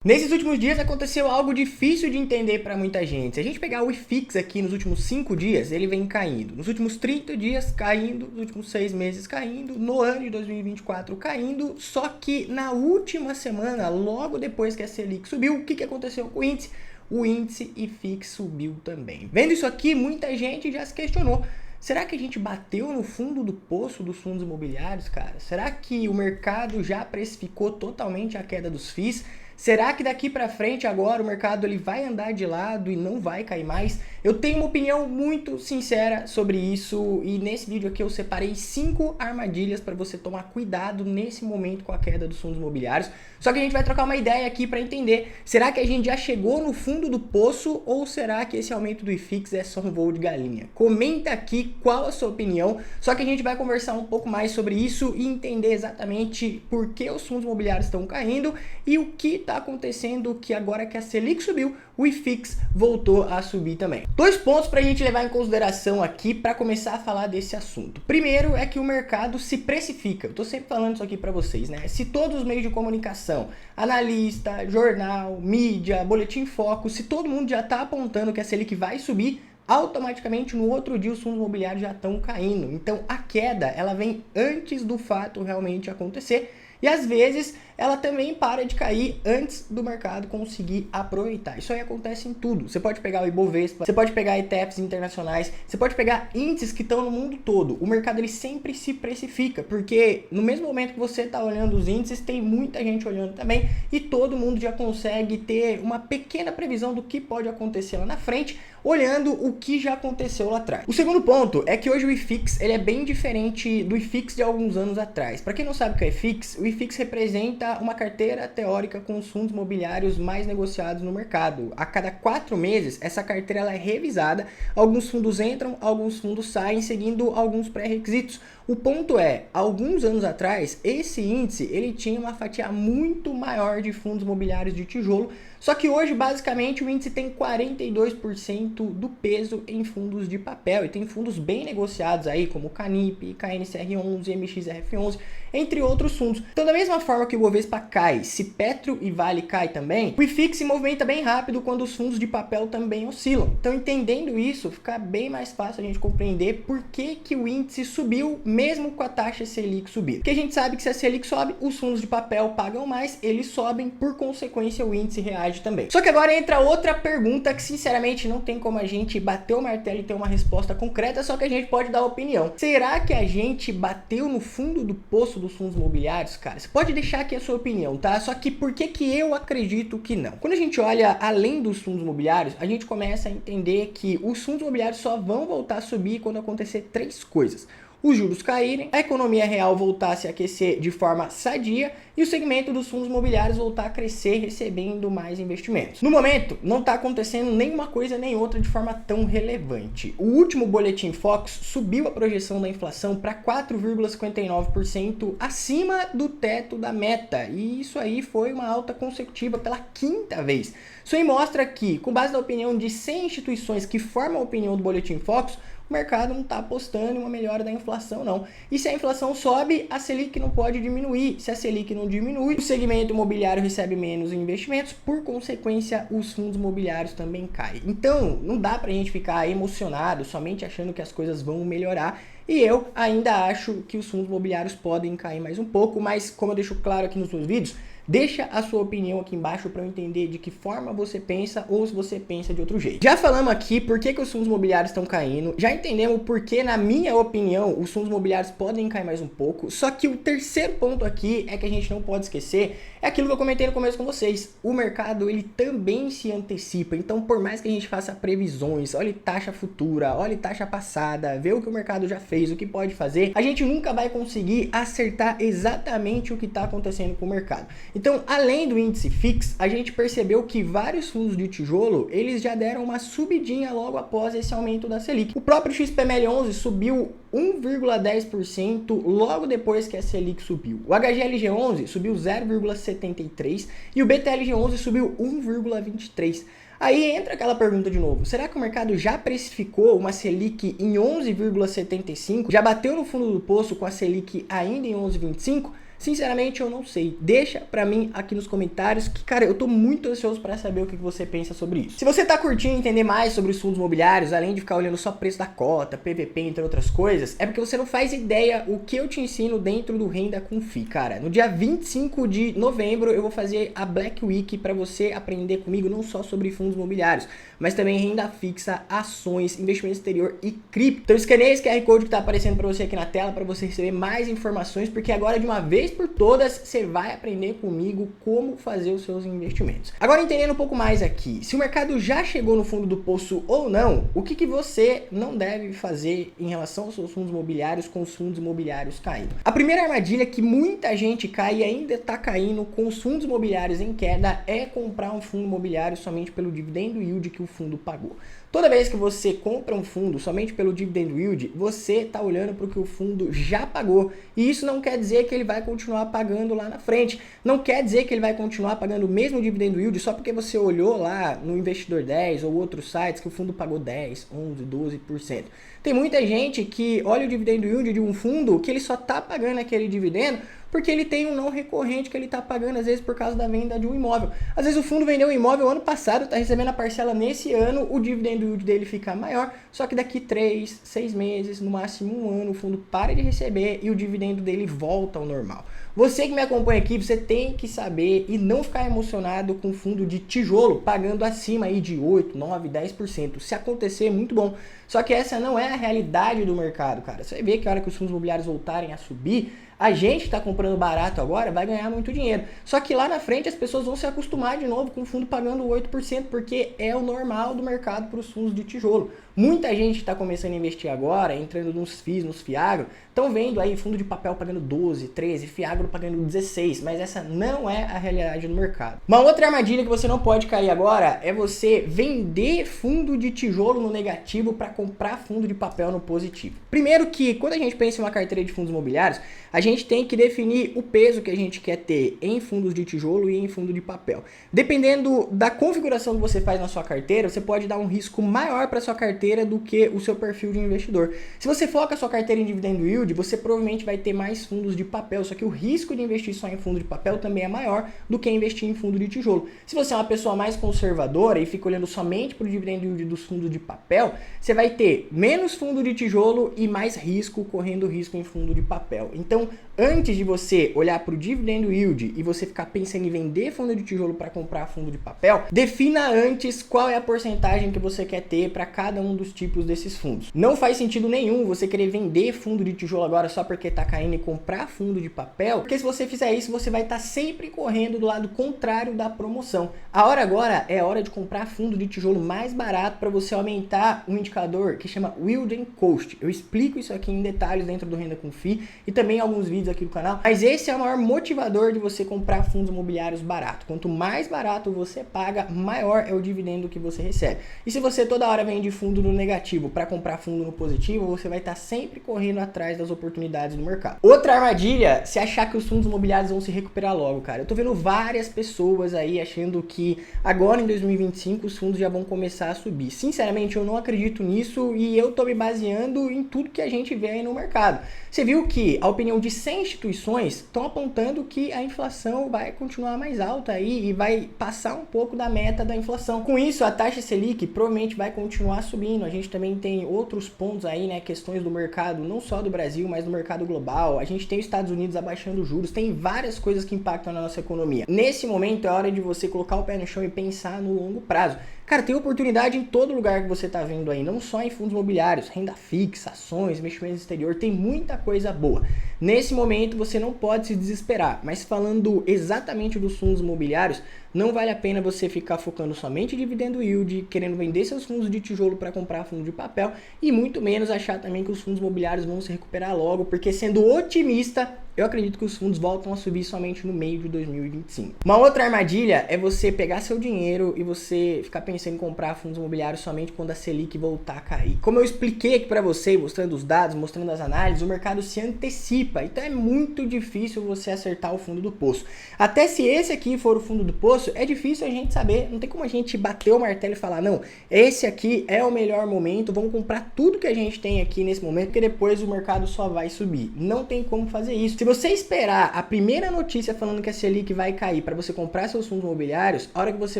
Nesses últimos dias aconteceu algo difícil de entender para muita gente. Se a gente pegar o IFIX aqui nos últimos 5 dias, ele vem caindo. Nos últimos 30 dias caindo, nos últimos 6 meses caindo, no ano de 2024 caindo. Só que na última semana, logo depois que a Selic subiu, o que aconteceu com o índice? O índice IFIX subiu também. Vendo isso aqui, muita gente já se questionou. Será que a gente bateu no fundo do poço dos fundos imobiliários, cara? Será que o mercado já precificou totalmente a queda dos FIIs? Será que daqui para frente agora o mercado ele vai andar de lado e não vai cair mais? Eu tenho uma opinião muito sincera sobre isso e nesse vídeo aqui eu separei 5 armadilhas para você tomar cuidado nesse momento com a queda dos fundos imobiliários. Só que a gente vai trocar uma ideia aqui para entender, será que a gente já chegou no fundo do poço ou será que esse aumento do IFIX é só um voo de galinha? Comenta aqui qual a sua opinião, só que a gente vai conversar um pouco mais sobre isso e entender exatamente por que os fundos imobiliários estão caindo e o que está acontecendo que agora que a Selic subiu, o IFIX voltou a subir também. 2 pontos para a gente levar em consideração aqui para começar a falar desse assunto. Primeiro é que o mercado se precifica. Eu tô sempre falando isso aqui para vocês, né? Se todos os meios de comunicação, analista, jornal, mídia, boletim foco, se todo mundo já está apontando que a Selic vai subir, automaticamente no outro dia os fundos imobiliários já estão caindo. Então a queda ela vem antes do fato realmente acontecer e às vezes ela também para de cair antes do mercado conseguir aproveitar. Isso aí acontece em tudo. Você pode pegar o Ibovespa, você pode pegar ETFs internacionais, você pode pegar índices que estão no mundo todo. O mercado ele sempre se precifica, porque no mesmo momento que você está olhando os índices, tem muita gente olhando também e todo mundo já consegue ter uma pequena previsão do que pode acontecer lá na frente, olhando o que já aconteceu lá atrás. O segundo ponto é que hoje o IFIX ele é bem diferente do IFIX de alguns anos atrás. Para quem não sabe o que é IFIX, o IFIX representa uma carteira teórica com os fundos imobiliários mais negociados no mercado. A cada 4 meses, essa carteira ela é revisada, alguns fundos entram, alguns fundos saem, seguindo alguns pré-requisitos. O ponto é, alguns anos atrás, esse índice ele tinha uma fatia muito maior de fundos imobiliários de tijolo, só que hoje, basicamente, o índice tem 42% do peso em fundos de papel. E tem fundos bem negociados aí, como o Canip, KNCR11, MXRF11, entre outros fundos. Então, da mesma forma que o Bovespa cai, se Petro e Vale cai também, o IFIX se movimenta bem rápido quando os fundos de papel também oscilam. Então, entendendo isso, fica bem mais fácil a gente compreender por que o índice subiu, mesmo com a taxa Selic subir. Porque a gente sabe que se a Selic sobe, os fundos de papel pagam mais, eles sobem, por consequência, o índice reage também. Só que agora entra outra pergunta que sinceramente não tem como a gente bater o martelo e ter uma resposta concreta, só que a gente pode dar opinião. Será que a gente bateu no fundo do poço dos fundos imobiliários, cara? Você pode deixar aqui a sua opinião, tá? Só que por que eu acredito que não? Quando a gente olha além dos fundos imobiliários, a gente começa a entender que os fundos imobiliários só vão voltar a subir quando acontecer 3 coisas. Os juros caírem, a economia real voltar a se aquecer de forma sadia e o segmento dos fundos imobiliários voltar a crescer recebendo mais investimentos. No momento, não está acontecendo nenhuma coisa nem outra de forma tão relevante. O último boletim Focus subiu a projeção da inflação para 4,59% acima do teto da meta e isso aí foi uma alta consecutiva pela 5ª vez. Isso aí mostra que, com base na opinião de 100 instituições que formam a opinião do boletim Focus, o mercado não está apostando em uma melhora da inflação, não. E se a inflação sobe, a Selic não pode diminuir. Se a Selic não diminui, o segmento imobiliário recebe menos investimentos, por consequência, os fundos imobiliários também caem. Então, não dá para a gente ficar emocionado somente achando que as coisas vão melhorar. E eu ainda acho que os fundos imobiliários podem cair mais um pouco, mas como eu deixo claro aqui nos meus vídeos, deixa a sua opinião aqui embaixo para eu entender de que forma você pensa ou se você pensa de outro jeito. Já falamos aqui por que os fundos imobiliários estão caindo, já entendemos por que, na minha opinião, os fundos imobiliários podem cair mais um pouco, só que o terceiro ponto aqui é que a gente não pode esquecer, é aquilo que eu comentei no começo com vocês, o mercado ele também se antecipa, então por mais que a gente faça previsões, olhe taxa futura, olhe taxa passada, vê o que o mercado já fez, o que pode fazer, a gente nunca vai conseguir acertar exatamente o que está acontecendo com o mercado. Então, além do índice FIX, a gente percebeu que vários fundos de tijolo, eles já deram uma subidinha logo após esse aumento da Selic. O próprio XPML11 subiu 1,10% logo depois que a Selic subiu. O HGLG11 subiu 0,73% e o BTLG11 subiu 1,23%. Aí entra aquela pergunta de novo, será que o mercado já precificou uma Selic em 11,75%? Já bateu no fundo do poço com a Selic ainda em 11,25%? Sinceramente, eu não sei. Deixa pra mim aqui nos comentários que, cara, eu tô muito ansioso pra saber o que você pensa sobre isso. Se você tá curtindo entender mais sobre os fundos imobiliários, além de ficar olhando só preço da cota, PVP, entre outras coisas, é porque você não faz ideia o que eu te ensino dentro do Renda com FI, cara. No dia 25 de novembro, eu vou fazer a Black Week pra você aprender comigo não só sobre fundos imobiliários, mas também renda fixa, ações, investimento exterior e cripto. Então escaneia esse QR Code que tá aparecendo pra você aqui na tela para você receber mais informações, porque agora de uma vez por todas você vai aprender comigo como fazer os seus investimentos. Agora entendendo um pouco mais aqui, se o mercado já chegou no fundo do poço ou não, o que você não deve fazer em relação aos seus fundos imobiliários com os fundos imobiliários caindo? A primeira armadilha que muita gente cai e ainda está caindo com os fundos imobiliários em queda é comprar um fundo imobiliário somente pelo dividendo yield que o fundo pagou. Toda vez que você compra um fundo somente pelo dividend yield, você está olhando para o que o fundo já pagou. E isso não quer dizer que ele vai continuar pagando lá na frente. Não quer dizer que ele vai continuar pagando o mesmo dividend yield só porque você olhou lá no Investidor 10 ou outros sites que o fundo pagou 10, 11, 12%. Tem muita gente que olha o dividend yield de um fundo que ele só está pagando aquele dividendo porque ele tem um não recorrente que ele está pagando, às vezes, por causa da venda de um imóvel. Às vezes o fundo vendeu um imóvel ano passado, está recebendo a parcela nesse ano, o dividend yield dele fica maior, só que daqui 3, 6 meses, no máximo um ano, o fundo para de receber e o dividendo dele volta ao normal. Você que me acompanha aqui, você tem que saber e não ficar emocionado com fundo de tijolo pagando acima aí de 8, 9, 10%. Se acontecer, muito bom. Só que essa não é a realidade do mercado, cara. Você vai ver que a hora que os fundos imobiliários voltarem a subir, a gente está comprando barato agora, vai ganhar muito dinheiro. Só que lá na frente as pessoas vão se acostumar de novo com o fundo pagando 8%, porque é o normal do mercado para os fundos de tijolo. Muita gente está começando a investir agora, entrando nos FIIs, nos FIAGRO, estão vendo aí fundo de papel pagando 12, 13, FIAGRO pagando 16, mas essa não é a realidade do mercado. Uma outra armadilha que você não pode cair agora é você vender fundo de tijolo no negativo para comprar fundo de papel no positivo. Primeiro que quando a gente pensa em uma carteira de fundos imobiliários, a gente tem que definir o peso que a gente quer ter em fundos de tijolo e em fundo de papel. Dependendo da configuração que você faz na sua carteira, você pode dar um risco maior para sua carteira do que o seu perfil de investidor. Se você foca a sua carteira em dividend yield, você provavelmente vai ter mais fundos de papel, só que o risco de investir só em fundo de papel também é maior do que investir em fundo de tijolo. Se você é uma pessoa mais conservadora e fica olhando somente para o dividend yield dos fundos de papel, você vai ter menos fundo de tijolo e mais risco, correndo risco em fundo de papel. Então, antes de você olhar para o dividend yield e você ficar pensando em vender fundo de tijolo para comprar fundo de papel, defina antes qual é a porcentagem que você quer ter para cada um dos tipos desses fundos. Não faz sentido nenhum você querer vender fundo de tijolo agora só porque está caindo e comprar fundo de papel, porque se você fizer isso, você vai estar sempre correndo do lado contrário da promoção. A hora agora é a hora de comprar fundo de tijolo mais barato para você aumentar um indicador que chama Yield and Cost. Eu explico isso aqui em detalhes dentro do Renda com FI e também em alguns vídeos aqui do canal, mas esse é o maior motivador de você comprar fundos imobiliários barato. Quanto mais barato você paga, maior é o dividendo que você recebe. E se você toda hora vende fundo no negativo para comprar fundo no positivo, você vai estar sempre correndo atrás das oportunidades do mercado. Outra armadilha, se achar que os fundos imobiliários vão se recuperar logo, cara. Eu tô vendo várias pessoas aí achando que agora em 2025 os fundos já vão começar a subir. Sinceramente, eu não acredito nisso e eu tô me baseando em tudo que a gente vê aí no mercado. Você viu que a opinião de 100 instituições estão apontando que a inflação vai continuar mais alta aí e vai passar um pouco da meta da inflação. Com isso, a taxa Selic provavelmente vai continuar subindo. A gente também tem outros pontos aí, né, questões do mercado, não só do Brasil, mas do mercado global. A gente tem os Estados Unidos abaixando juros, tem várias coisas que impactam na nossa economia. Nesse momento é hora de você colocar o pé no chão e pensar no longo prazo. Cara, tem oportunidade em todo lugar que você está vendo aí, não só em fundos imobiliários, renda fixa, ações, investimento exterior, tem muita coisa boa. Nesse momento você não pode se desesperar, mas falando exatamente dos fundos imobiliários, não vale a pena você ficar focando somente em dividendo yield, querendo vender seus fundos de tijolo para comprar fundo de papel e muito menos achar também que os fundos imobiliários vão se recuperar logo, porque sendo otimista, eu acredito que os fundos voltam a subir somente no meio de 2025. Uma outra armadilha é você pegar seu dinheiro e você ficar pensando em comprar fundos imobiliários somente quando a Selic voltar a cair. Como eu expliquei aqui para você, mostrando os dados, mostrando as análises, o mercado se antecipa, então é muito difícil você acertar o fundo do poço. Até se esse aqui for o fundo do poço, é difícil a gente saber, não tem como a gente bater o martelo e falar, não, esse aqui é o melhor momento, vamos comprar tudo que a gente tem aqui nesse momento, porque depois o mercado só vai subir. Não tem como fazer isso. Se você esperar a primeira notícia falando que a Selic vai cair para você comprar seus fundos imobiliários, a hora que você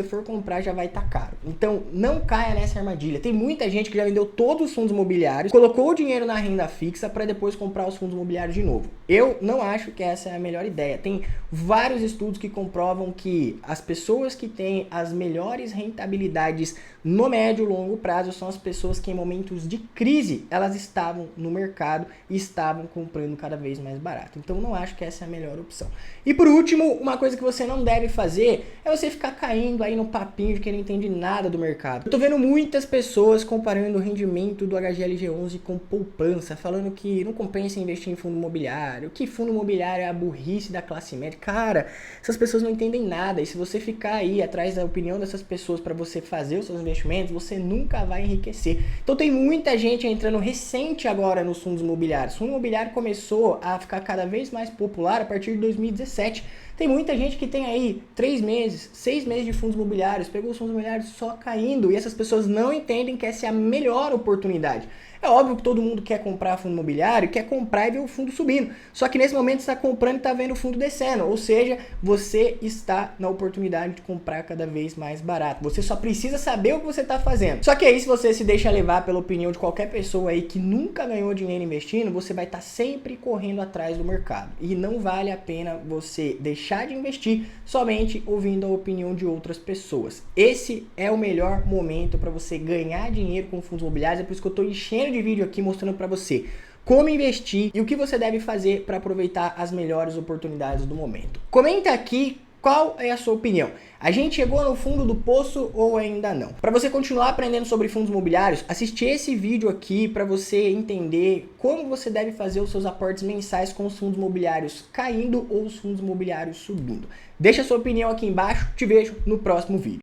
for comprar já vai estar caro. Então não caia nessa armadilha. Tem muita gente que já vendeu todos os fundos imobiliários, colocou o dinheiro na renda fixa para depois comprar os fundos imobiliários de novo. Eu não acho que essa é a melhor ideia. Tem vários estudos que comprovam que as pessoas que têm as melhores rentabilidades no médio e longo prazo são as pessoas que em momentos de crise elas estavam no mercado e estavam comprando cada vez mais barato. Então não acho que essa é a melhor opção. E por último, uma coisa que você não deve fazer é você ficar caindo aí no papinho de que não entende nada do mercado. Eu tô vendo muitas pessoas comparando o rendimento do HGLG11 com poupança, falando que não compensa investir em fundo imobiliário, que fundo imobiliário é a burrice da classe média. Cara, essas pessoas não entendem nada, e se você ficar aí atrás da opinião dessas pessoas para você fazer os seus investimentos, você nunca vai enriquecer. Então tem muita gente entrando recente agora nos fundos imobiliários. O fundo imobiliário começou a ficar cada vez mais popular a partir de 2017. Tem muita gente que tem aí 3 meses, 6 meses de fundos imobiliários, pegou os fundos imobiliários só caindo, e essas pessoas não entendem que essa é a melhor oportunidade. É óbvio que todo mundo quer comprar fundo imobiliário, quer comprar e ver o fundo subindo. Só que nesse momento você está comprando e está vendo o fundo descendo. Ou seja, você está na oportunidade de comprar cada vez mais barato. Você só precisa saber o que você está fazendo. Só que aí, se você se deixa levar pela opinião de qualquer pessoa aí que nunca ganhou dinheiro investindo, você vai estar sempre correndo atrás do mercado. E não vale a pena você deixar de investir somente ouvindo a opinião de outras pessoas. Esse é o melhor momento para você ganhar dinheiro com fundos imobiliários. É por isso que eu estou enchendo de vídeo aqui mostrando para você como investir e o que você deve fazer para aproveitar as melhores oportunidades do momento. Comenta aqui qual é a sua opinião. A gente chegou no fundo do poço ou ainda não? Para você continuar aprendendo sobre fundos imobiliários, assiste esse vídeo aqui para você entender como você deve fazer os seus aportes mensais com os fundos imobiliários caindo ou os fundos imobiliários subindo. Deixa a sua opinião aqui embaixo, te vejo no próximo vídeo.